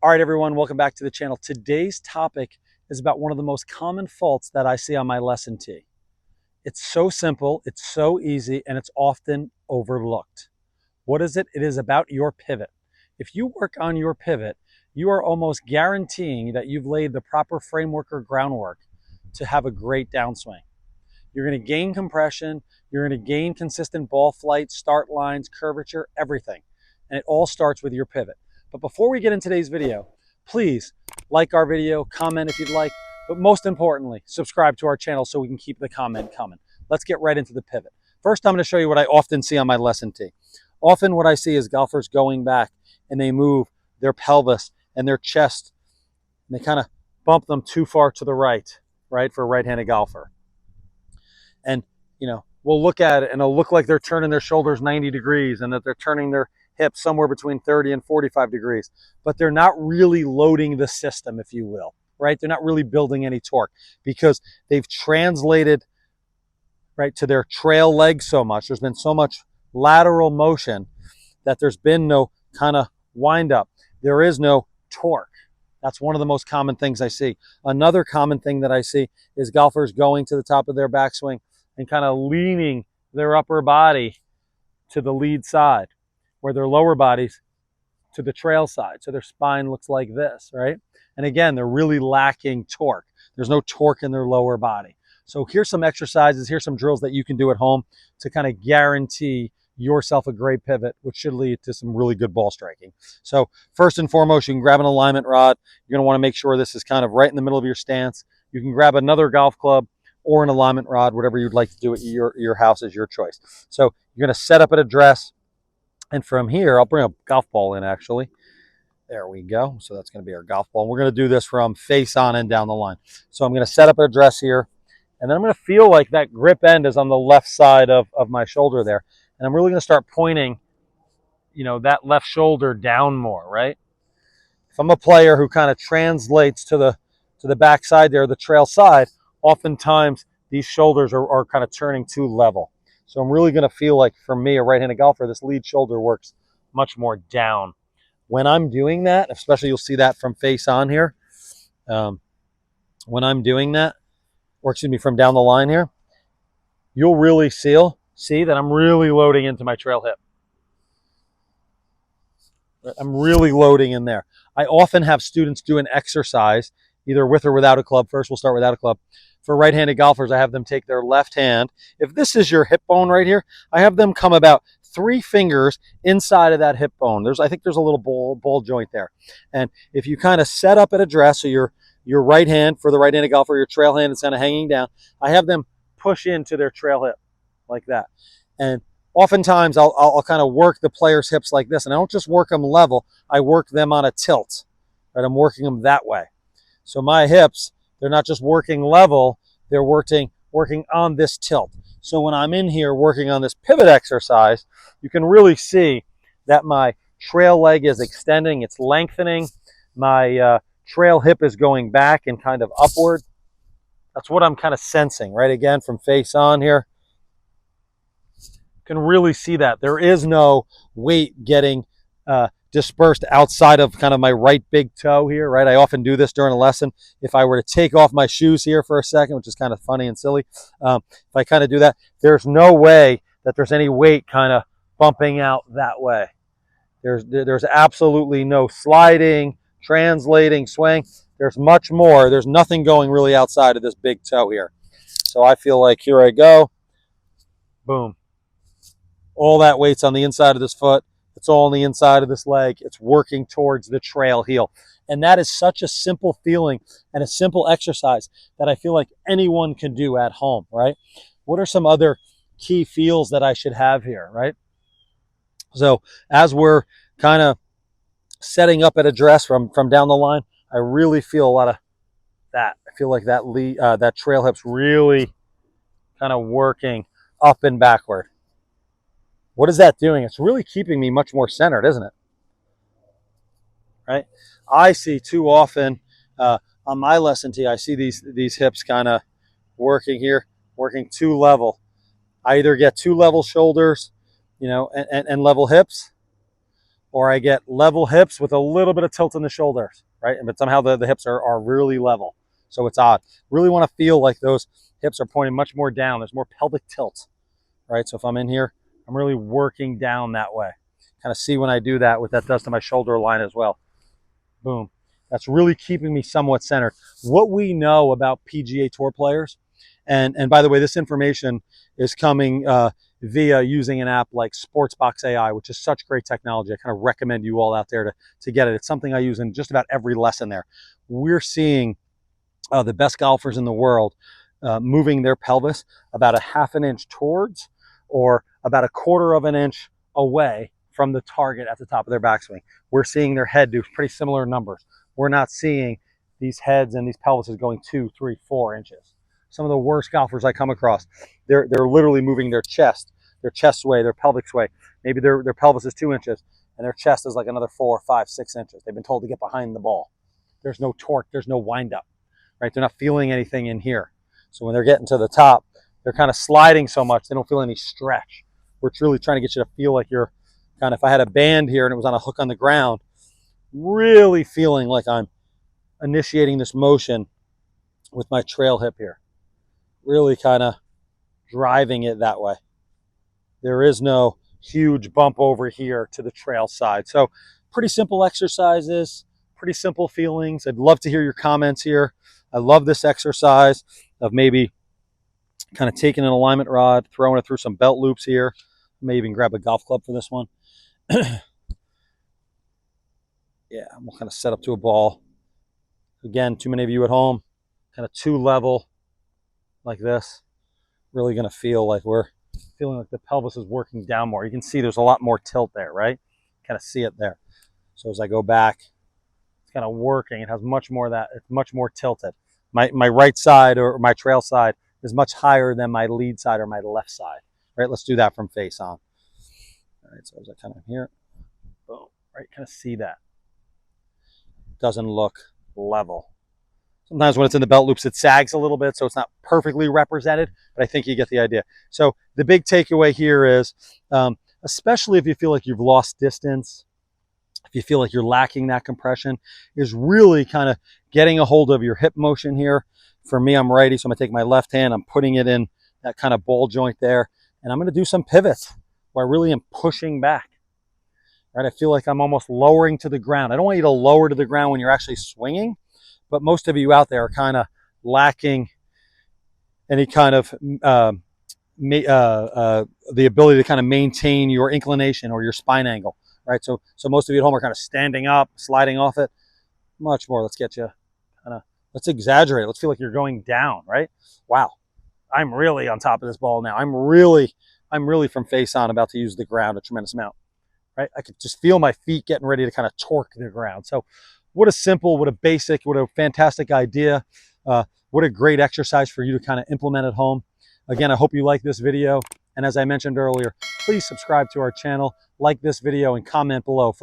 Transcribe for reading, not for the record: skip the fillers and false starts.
All right, everyone, welcome back to the channel. Today's topic is about one of the most common faults that I see on my lesson tee. It's so simple, it's so easy, and it's often overlooked. What is it? It is about your pivot. If you work on your pivot, you are almost guaranteeing that you've laid the proper framework or groundwork to have a great downswing. You're going to gain compression, you're going to gain consistent ball flight, start lines, curvature, everything. And it all starts with your pivot. But before we get into today's video, please like our video, comment if you'd like, but most importantly, subscribe to our channel so we can keep the comment coming. Let's get right into the pivot. First, I'm going to show you what I often see on my lesson tee. Often what I see is golfers going back and they move their pelvis and their chest, and they kind of bump them too far to the right, for a right-handed golfer. And, we'll look at it and it'll look like they're turning their shoulders 90 degrees and that they're turning their hips somewhere between 30 and 45 degrees, but they're not really loading the system, if you will, right? They're not really building any torque because they've translated, to their trail leg so much. There's been so much lateral motion that there's been no kind of wind up. There is no torque. That's one of the most common things I see. Another common thing that I see is golfers going to the top of their backswing and kind of leaning their upper body to the lead side, where their lower body's to the trail side. So their spine looks like this, right? And again, they're really lacking torque. There's no torque in their lower body. So here's some exercises, here's some drills that you can do at home to kind of guarantee yourself a great pivot, which should lead to some really good ball striking. So first and foremost, you can grab an alignment rod. You're going to want to make sure this is kind of right in the middle of your stance. You can grab another golf club or an alignment rod, whatever you'd like to do at your house is your choice. So you're going to set up at address. And from here, I'll bring a golf ball in actually. There we go. So that's going to be our golf ball. And we're going to do this from face on and down the line. So I'm going to set up an address here. And then I'm going to feel like that grip end is on the left side of my shoulder there. And I'm really going to start pointing, that left shoulder down more, right? If I'm a player who kind of translates to the back side there, the trail side, oftentimes these shoulders are kind of turning too level. So I'm really going to feel like, for me, a right-handed golfer, this lead shoulder works much more down. When I'm doing that, especially you'll see that from face on here, when I'm doing that, or excuse me, from down the line here, you'll really see that I'm really loading into my trail hip. I'm really loading in there. I often have students do an exercise, either with or without a club. First, we'll start without a club. For right-handed golfers, I have them take their left hand. If this is your hip bone right here, I have them come about 3 fingers inside of that hip bone. I think there's a little ball joint there. And if you kind of set up at address, so your right hand for the right-handed golfer, your trail hand is kind of hanging down, I have them push into their trail hip like that. And oftentimes I'll kind of work the player's hips like this, and I don't just work them level, I work them on a tilt, right? I'm working them that way. So my hips, they're not just working level, they're working on this tilt. So when I'm in here working on this pivot exercise, you can really see that my trail leg is extending, it's lengthening, my trail hip is going back and kind of upward. That's what I'm kind of sensing, right? Again, from face on here. You can really see that. There is no weight getting dispersed outside of kind of my right big toe here, right? I often do this during a lesson. If I were to take off my shoes here for a second, which is kind of funny and silly, if I kind of do that, there's no way that there's any weight kind of bumping out that way. There's absolutely no sliding, translating, swing. There's much more. There's nothing going really outside of this big toe here. So I feel like here I go, boom. All that weight's on the inside of this foot. It's all on the inside of this leg. It's working towards the trail heel. And that is such a simple feeling and a simple exercise that I feel like anyone can do at home, right? What are some other key feels that I should have here, right? So as we're kind of setting up at address from down the line, I really feel a lot of that. I feel like that trail hip's really kind of working up and backward. What is that doing? It's really keeping me much more centered, isn't it? Right? I see too often on my lesson tee, I see these hips kind of working here, working too level. I either get too level shoulders, and level hips, or I get level hips with a little bit of tilt in the shoulders, right? But somehow the hips are really level. So it's odd. Really want to feel like those hips are pointing much more down. There's more pelvic tilt, right? So if I'm in here, I'm really working down that way. Kind of see when I do that what that does to my shoulder line as well. Boom. That's really keeping me somewhat centered. What we know about PGA Tour players, and by the way, this information is coming via using an app like Sportsbox AI, which is such great technology. I kind of recommend you all out there to get it. It's something I use in just about every lesson there. We're seeing the best golfers in the world moving their pelvis about a half an inch towards or about a quarter of an inch away from the target at the top of their backswing. We're seeing their head do pretty similar numbers. We're not seeing these heads and these pelvises going 2, 3, 4 inches. Some of the worst golfers I come across, they're literally moving their chest way, their pelvic sway. Maybe their pelvis is 2 inches and their chest is like another 4, 5, 6 inches. They've been told to get behind the ball. There's no torque, there's no wind up, right? They're not feeling anything in here. So when they're getting to the top, they're kind of sliding so much, they don't feel any stretch. We're truly trying to get you to feel like you're kind of, if I had a band here and it was on a hook on the ground, really feeling like I'm initiating this motion with my trail hip here. Really kind of driving it that way. There is no huge bump over here to the trail side. So pretty simple exercises, pretty simple feelings. I'd love to hear your comments here. I love this exercise of maybe kind of taking an alignment rod, throwing it through some belt loops here. Maybe even grab a golf club for this one. Yeah, we'll kind of set up to a ball. Again, too many of you at home, kind of 2 level like this. Really going to feel like we're feeling like the pelvis is working down more. You can see there's a lot more tilt there, right? Kind of see it there. So as I go back, it's kind of working. It has much more of that. It's much more tilted. My right side or my trail side is much higher than my lead side or my left side, right? Let's do that from face on. All right, so as I kind of here, boom, right? Kind of see that. Doesn't look level. Sometimes when it's in the belt loops, it sags a little bit, so it's not perfectly represented, but I think you get the idea. So the big takeaway here is, especially if you feel like you've lost distance, if you feel like you're lacking that compression, is really kind of getting a hold of your hip motion here. For me, I'm righty, so I'm going to take my left hand, I'm putting it in that kind of ball joint there, and I'm going to do some pivots where I really am pushing back. Right? I feel like I'm almost lowering to the ground. I don't want you to lower to the ground when you're actually swinging, but most of you out there are kind of lacking any kind of the ability to kind of maintain your inclination or your spine angle, right? So most of you at home are kind of standing up, sliding off it. Much more. Let's get you kind of, let's exaggerate. Let's feel like you're going down, right? Wow, I'm really on top of this ball now. I'm really from face on about to use the ground a tremendous amount. Right? I could just feel my feet getting ready to kind of torque the ground. So what a simple, what a basic, what a fantastic idea. What a great exercise for you to kind of implement at home. Again, I hope you like this video. And as I mentioned earlier, please subscribe to our channel, like this video, and comment below.